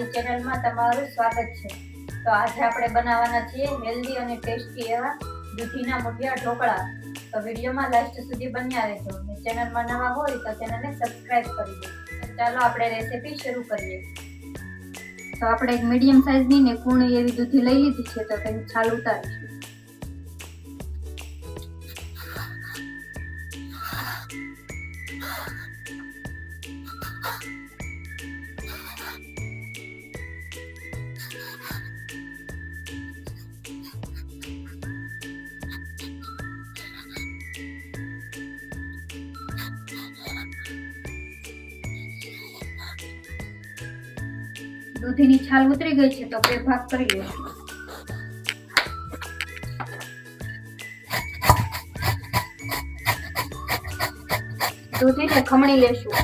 મારી ચેનલમાં તમારું સ્વાગત છે। તો આજે આપણે બનાવવાના છીએ હેલ્ધી અને ટેસ્ટી એવા દૂધીના મુઠિયા ઢોકળા। તો વિડીયોમાં લાસ્ટ સુધી બન્યા રહેજો અને ચેનલમાં નવા હોય તો ચેનલને સબસ્ક્રાઇબ કરી દો। તો ચાલો આપણે રેસીપી શરૂ કરીએ। તો આપણે એક મીડિયમ સાઇઝની ને કૂણી એવી દૂધી લઈ લીધી છે, તો તેની છાલ ઉતારીશું। દૂધીની છાલ ઉતરી ગઈ છે, તો બે ભાગ કરી લેશું। દૂધીને ખમણી લેશું।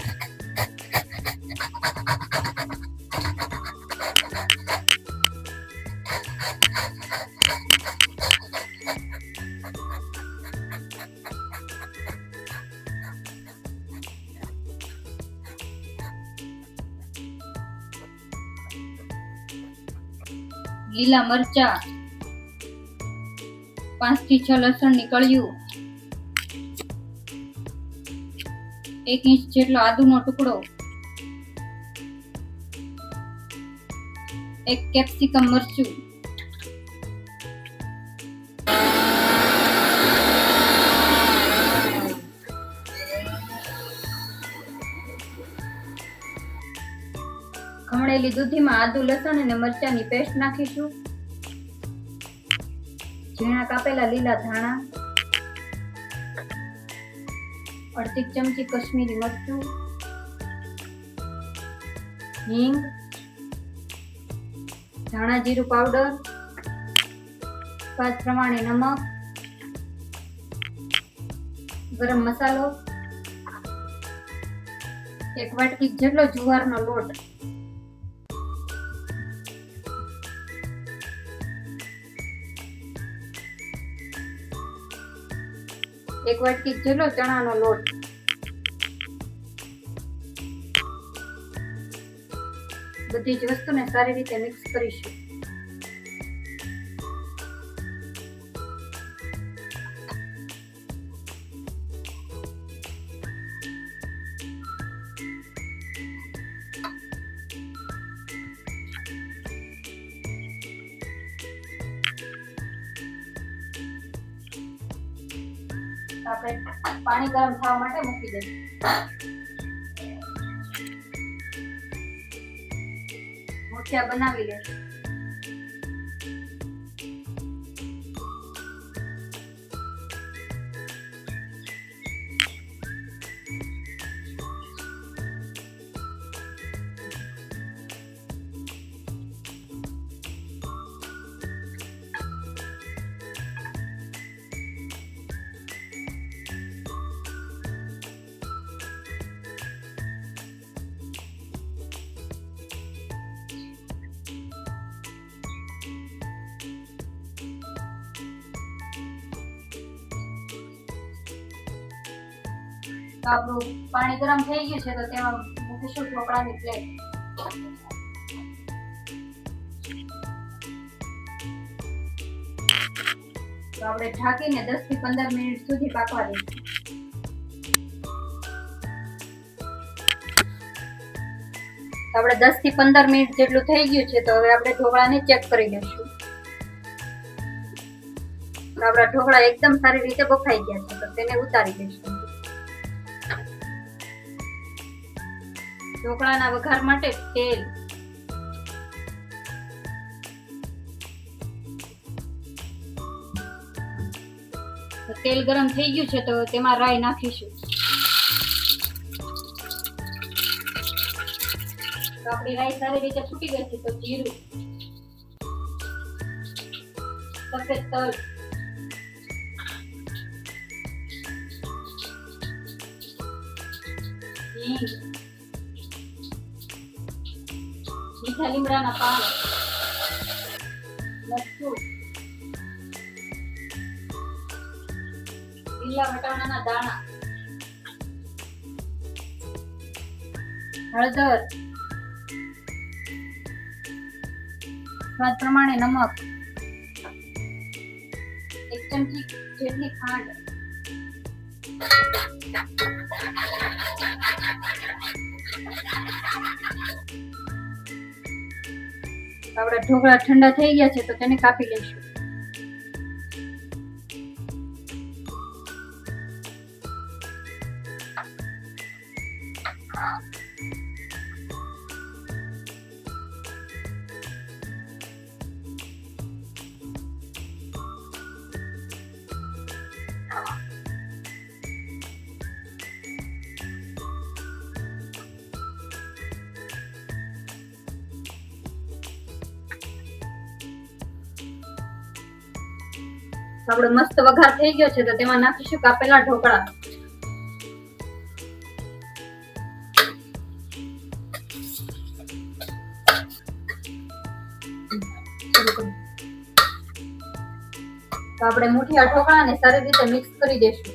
લીલા મરચા, 5 થી 6 લસણની કળિયું, 1 ઇંચ જેટલો આદુનો ટુકડો, 1 કેપ્સિકમ મરચું, ખમણેલી દૂધીમાં આદુ લસણ અને મરચાની પેસ્ટ નાખીશું। ઝીણા કાપેલા લીલા ધાણા, 1/2 ચમચી કશ્મીરી મરચું, હિંગ, ધાણા જીરું પાવડર, સ્વાદ પ્રમાણે નમક, ગરમ મસાલો, 1 વાટકી જેટલો જુવારનો લોટ, 1 વાટકી જેટલો ચણાનો લોટ, બધી જ વસ્તુને સારી રીતે મિક્સ કરીશું। આપણે પાણી ગરમ થવા માટે મૂકી દઈશું। મુઠિયા બનાવી લેશું। તો આપણું પાણી ગરમ થઈ ગયું છે, તો તેમાં મૂકીશું ઢોકળાની પ્લેટ। તો આપણે ઢાંકીને 10 થી 15 મિનિટ સુધી પાકવા દઈશું। તો આપણે 10 થી 15 મિનિટ જેટલું થઈ ગયું છે, તો હવે આપણે ઢોકળાને ચેક કરી લઈશું। તો આપણા ઢોકળા એકદમ સારી રીતે બફાઈ ગયા છે, તો તેને ઉતારી લઈશું। ઢોકળાના વઘાર માટે તેલ, તેલ ગરમ થઈ ગયું છે, તો તેમાં રાઈ નાખીશું। તો આપણી રાઈ સારી રીતે ફૂટી ગઈ છે, તો જીરું, સફેદ તલ, હિંગ, મીઠા લીમડાના પાન, મરચું, લીલા વટાણાના દાણા, હળદર, સ્વાદ પ્રમાણે નમક, 1 ચમચી જેટલી ખાંડ, આપણા ઢોકળા ઠંડા થઈ ગયા છે તો તેને કાપી લઈશું. આપણો મસ્ત વઘાર થઈ ગયો છે તો તેમાં નાખીશું કાપેલા ઢોકળા. તો આપણે મુઠિયા ઢોકળાને સારી રીતે મિક્સ કરી દઈશું.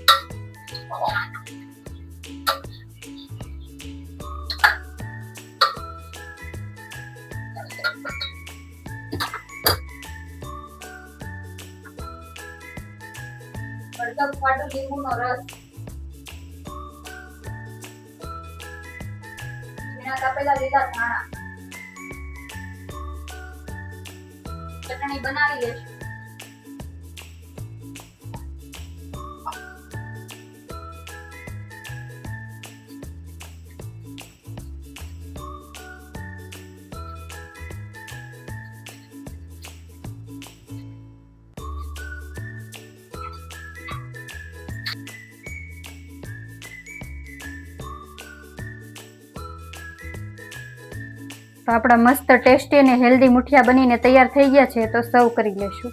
અડધો ખાટો લીંબુનો રસ, ઝીણા કાપેલા લીલા ધાણા, ચટણી બનાવી લઈશું. તો આપણા મસ્ત ટેસ્ટી અને હેલ્ધી મુઠિયા બનીને તૈયાર થઈ ગયા છે તો સર્વ કરી લેશું.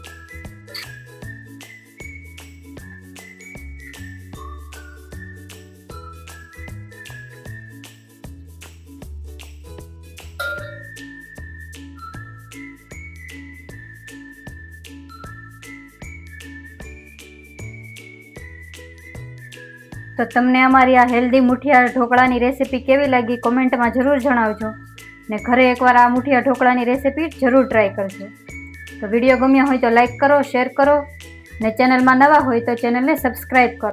તો તમને અમારી આ હેલ્ધી મુઠિયા ઢોકળાની રેસીપી કેવી લાગી કોમેન્ટમાં જરૂર જણાવજો. ને ઘરે એકવાર આ મુઠિયા ઢોકળાની રેસીપી જરૂર ટ્રાય કરજો. તો વિડીયો ગમ્યો હોય તો લાઈક કરો, શેર કરો, ને ચેનલમાં નવા હોય તો ચેનલને સબસ્ક્રાઈબ કરો.